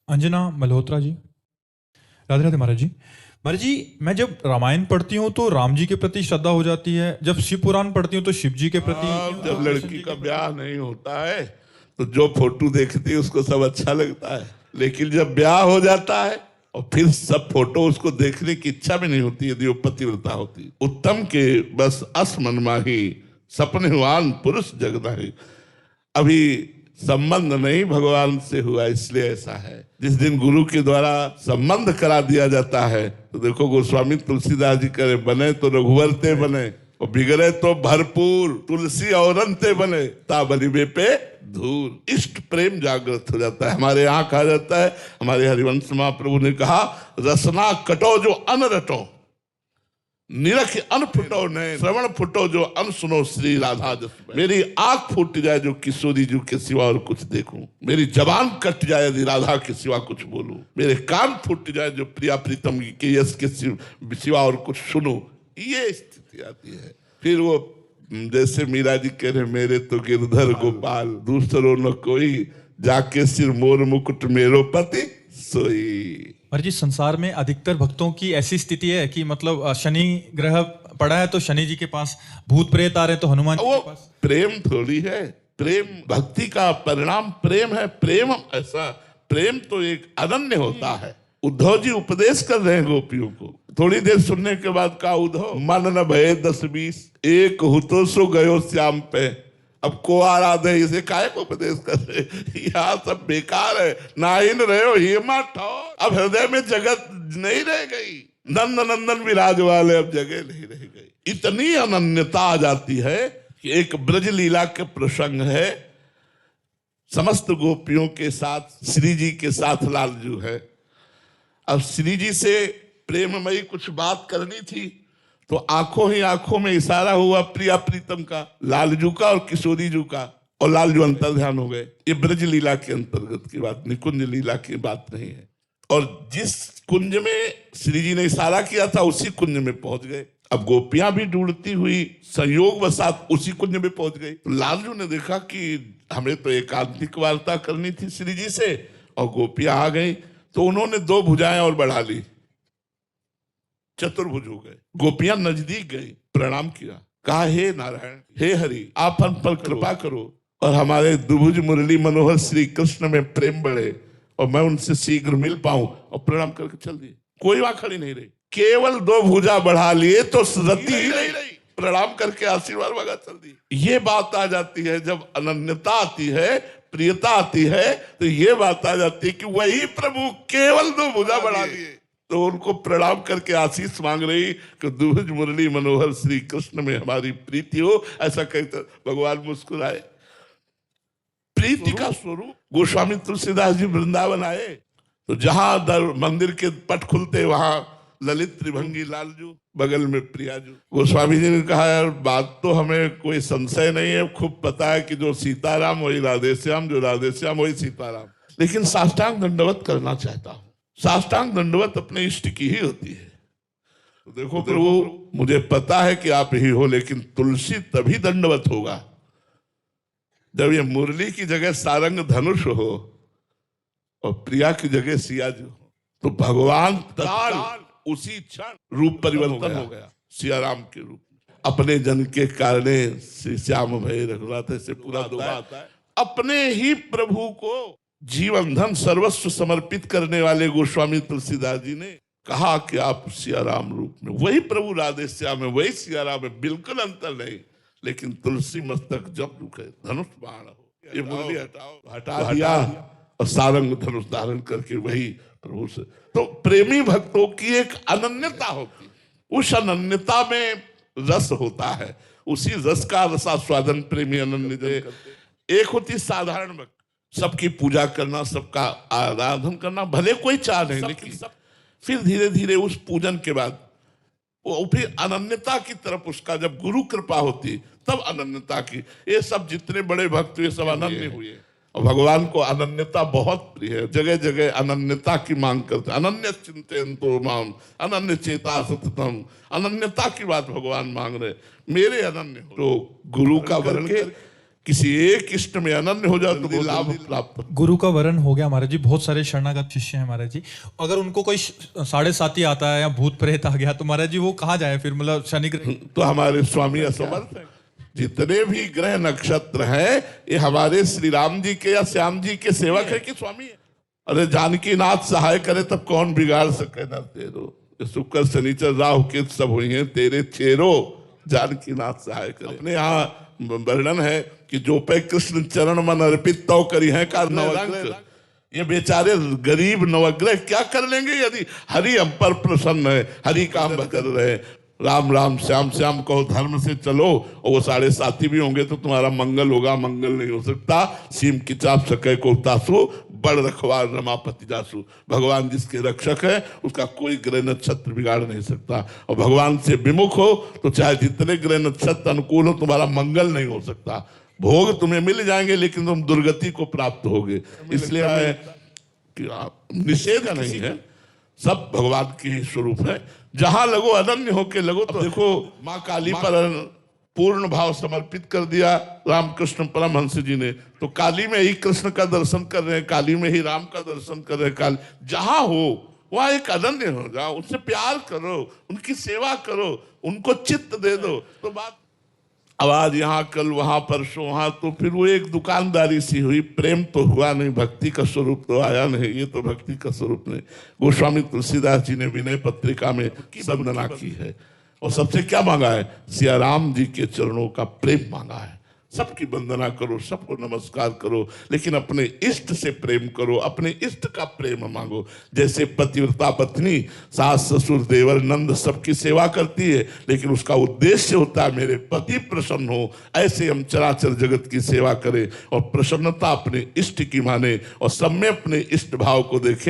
अंजना मल्होत्रा जी। राधे राधे महाराज जी। महाराज जी, मैं जब रामायण पढ़ती हूँ तो राम जी के प्रति श्रद्धा हो जाती है, जब शिव पुराण पढ़ती हूँ तो शिव जी के प्रति, जब लड़की का ब्याह नहीं होता है तो जो फोटो देखती है उसको सब अच्छा लगता है, लेकिन जब ब्याह हो जाता है और फिर सब फोटो उसको देखने की इच्छा भी नहीं होती यदि वो पतिव्रता होती। उत्तम के बस अस मन माही, सपनेवान पुरुष जग नहीं। अभी संबंध नहीं भगवान से हुआ, इसलिए ऐसा है। जिस दिन गुरु के द्वारा संबंध करा दिया जाता है तो देखो गोस्वामी तुलसीदास जी करे, बने तो रघुवर ते बने और बिगड़े तो भरपूर, तुलसी और अंते बने ता बलिबे पे धूल। इष्ट प्रेम जागृत हो जाता है। हमारे यहाँ कहा जाता है, हमारे हरिवंश महाप्रभु ने कहा, रसना कटो जो अन रटो, निरख अन फुटो ने श्रवण फुटो जो अन सुनो श्री राधा जस। मेरी आंख फूट जाए जो किशोरी जी के सिवा और कुछ देखूं, मेरी जबान कट जाए यदि राधा के सिवा कुछ बोलूं, मेरे कान फूट जाए जो प्रिया प्रीतम के यश के सिवा और कुछ सुनो। ये स्थिति आती है। फिर वो जैसे मीरा जी कह रहे, मेरे तो गिरधर गोपाल दूसरो न कोई, जाके सिर मोर मुकुट मेरो पति सोई। महाराज जी, संसार में अधिकतर भक्तों की ऐसी स्थिति है कि मतलब शनि ग्रह पड़ा है तो शनि जी के पास, भूत प्रेत आ रहे तो हनुमान जी के पास। प्रेम थोड़ी है, प्रेम भक्ति का परिणाम प्रेम है। प्रेम ऐसा, प्रेम तो एक अनन्य होता है। उद्धव जी उपदेश कर रहे हैं गोपियों को, थोड़ी देर सुनने के बाद का उद्धव, मन न भये 10-20, एक हुतो सो गयो श्याम पे। अब को आराधे इसे काय को उपदेश कर रहे, यहाँ सब बेकार है, ना इन रहे हो हेमा ठौर। अब हृदय में जगत नहीं रह गई, नंद नंदन विराज वाले अब जगह नहीं रह गई। इतनी अनन्यता आ जाती है कि एक ब्रज लीला के प्रसंग है, समस्त गोपियों के साथ श्री जी के साथ लालजू है। अब श्री जी से प्रेममयी कुछ बात करनी थी तो आंखों ही आंखों में इशारा हुआ प्रिया प्रीतम का, लालजू का और किशोरी जू का, और लालजू अंतर ध्यान हो गए। ये ब्रज लीला के अंतर्गत की बात, निकुंज लीला की बात नहीं है। और जिस कुंज में श्री जी ने इशारा किया था उसी कुंज में पहुंच गए। अब गोपियां भी ढूंढती हुई संयोग वसात उसी कुंज में पहुंच गई। तो लालजू ने देखा कि हमें तो एकांतिक वार्ता करनी थी श्री जी से और गोपियां आ गई, तो उन्होंने 2 भुजाएं और बढ़ा ली, चतुर्भुज हो गए। गोपियां नजदीक गई, प्रणाम किया, कहा, हे नारायण, हे हरि, आप हम पर कृपा करो और हमारे दुभुज मुरली मनोहर श्री कृष्ण में प्रेम बढ़े और मैं उनसे शीघ्र मिल पाऊं। और प्रणाम करके चल दिए। कोई वहां खड़ी नहीं रही, केवल 2 भुजा बढ़ा लिए तो रति ही नहीं रही, प्रणाम करके आशीर्वाद वगैरह चल दी। ये बात आ जाती है जब अनन्यता आती है, प्रियता आती है, तो ये बात आ जाती है कि वही प्रभु केवल 2 भुजा बढ़ा लिए तो उनको प्रणाम करके आशीष मांग रही कि दुभुज मुरली मनोहर श्री कृष्ण में हमारी प्रीति हो। ऐसा कहते भगवान मुस्कुराए। प्रीति का स्वरूप गोस्वामी तुलसीदास जी वृंदावन आए तो जहां मंदिर के पट खुलते वहां ललित त्रिभंगी लालजू, बगल में प्रियाजू। गोस्वामी जी ने कहा, यार बात तो हमें कोई संशय नहीं है, खूब पता है कि जो सीताराम वही राधेश्याम, जो राधेश्याम वही सीताराम, लेकिन साष्टांग दंडवत करना चाहता हूं। साष्टांग दंडवत अपने इष्ट की ही होती है। तो देखो प्रभु, मुझे पता है कि आप ही हो, लेकिन तुलसी तभी दंडवत होगा जब ये मुरली की जगह सारंग धनुष हो और प्रिया की जगह सियाजू हो। तो भगवान तत्काल उसी क्षण रूप परिवर्तन हो गया सिया राम के रूप में। अपने जन के कारणे श्री श्याम भय रघुनाथ से पूरा दोहा आता है। अपने ही प्रभु को जीवन धन सर्वस्व समर्पित करने वाले गोस्वामी तुलसीदास जी ने कहा कि आप सिया राम रूप में, वही प्रभु राधे श्याम है, वही सिया राम है, बिल्कुल अंतर नहीं। लेकिन तुलसी मस्तक जब रुके धनुष बाण हो, ये मुरली हटा दिया और सारंग धनुष धारण करके वही प्रभु से। तो प्रेमी भक्तों की एक अनन्यता होती, उस अनन्यता में रस होता है, उसी रस का रसास्वादन प्रेमी अनन्य। एक होती साधारण भक्त, सबकी पूजा करना, सबका आराधन करना, भले कोई चाह नहीं, लेकिन फिर धीरे धीरे उस पूजन के बाद वो फिर अनन्यता की तरफ उसका जब गुरु कृपा होती तब अनन्यता की। ये सब जितने बड़े भक्त हुए सब अनन्य हुए और भगवान को अनन्यता बहुत प्रिय है। जगह जगह अनन्यता की मांग करते, अनन्य चिंतयन्तो माम अनन्य चेता सततम, अनन्यता की बात भगवान मांग रहे, मेरे अनन्य हो। तो गुरु का वर्ण के किसी एक इष्ट में अनन्य हो जाओ तो लाभ प्राप्त। गुरु का वरण हो गया महाराज जी, बहुत सारे शरणागत शिष्य हैं महाराज जी, अगर उनको कोई साढ़े साथी आता है या भूत प्रेत आ गया तो महाराज जी वो कहाँ जाए फिर, मतलब शनि ग्रह? तो हमारे स्वामी असमर्थ हैं। जितने भी ग्रह नक्षत्र हैं ये हमारे श्री राम जी के या श्याम जी के सेवक है कि स्वामी है। अरे जानकी नाथ सहाय करे तब कौन बिगाड़ सके ना तेरो, शुक्र शनिचर राहु केतु सब हुई हैं तेरे चेरो, जानकी नाथ सहाय करे। अपने यहाँ वर्णन है कि जो पे कृष्ण चरण मन अर्पित तो करी है का नवग्रह। ये बेचारे गरीब नवग्रह क्या कर लेंगे यदि हरि हम पर प्रसन्न है, हरि का हम कर रहे। राम राम श्याम श्याम कहो धर्म से चलो, और वो साढ़े साथी भी होंगे तो तुम्हारा मंगल होगा, मंगल नहीं हो सकता। सीम की चाप सके को तासु, बड़ रखवार रमापति जासु। भगवान जिसके रक्षक है उसका कोई ग्रह नक्षत्र बिगाड़ नहीं सकता, और भगवान से विमुख हो तो चाहे जितने ग्रह नक्षत्र अनुकूल हो तुम्हारा मंगल नहीं हो सकता। भोग तुम्हें मिल जाएंगे लेकिन तुम दुर्गति को प्राप्त होगे। इसलिए कि निषेध नहीं है, सब भगवान के ही स्वरूप है। जहां लगो अनन्य होके लगो। तो देखो माँ काली पर पूर्ण भाव समर्पित कर दिया रामकृष्ण परमहंस जी ने, तो काली में ही कृष्ण का दर्शन कर रहे हैं, काली में ही राम का दर्शन कर रहे हैं। काली जहां हो वहां एक अनन्य हो जाओ, उनसे प्यार करो, उनकी सेवा करो, उनको चित्त दे दो। तो बात अब आज यहाँ कल वहां परसों वहां, तो फिर वो एक दुकानदारी सी हुई, प्रेम तो हुआ नहीं, भक्ति का स्वरूप तो आया नहीं। ये तो भक्ति का स्वरूप नहीं। गोस्वामी तुलसीदास जी ने विनय पत्रिका में वंदना की है और सबसे क्या मांगा है? सिया राम जी के चरणों का प्रेम मांगा है। सबकी वंदना करो, सबको नमस्कार करो, लेकिन अपने इष्ट से प्रेम करो, अपने इष्ट का प्रेम मांगो। जैसे पतिव्रता पत्नी सास ससुर देवर नंद सबकी सेवा करती है, लेकिन उसका उद्देश्य होता है मेरे पति प्रसन्न हो। ऐसे हम चराचर जगत की सेवा करें और प्रसन्नता अपने इष्ट की माने और सब में अपने इष्ट भाव को देखें।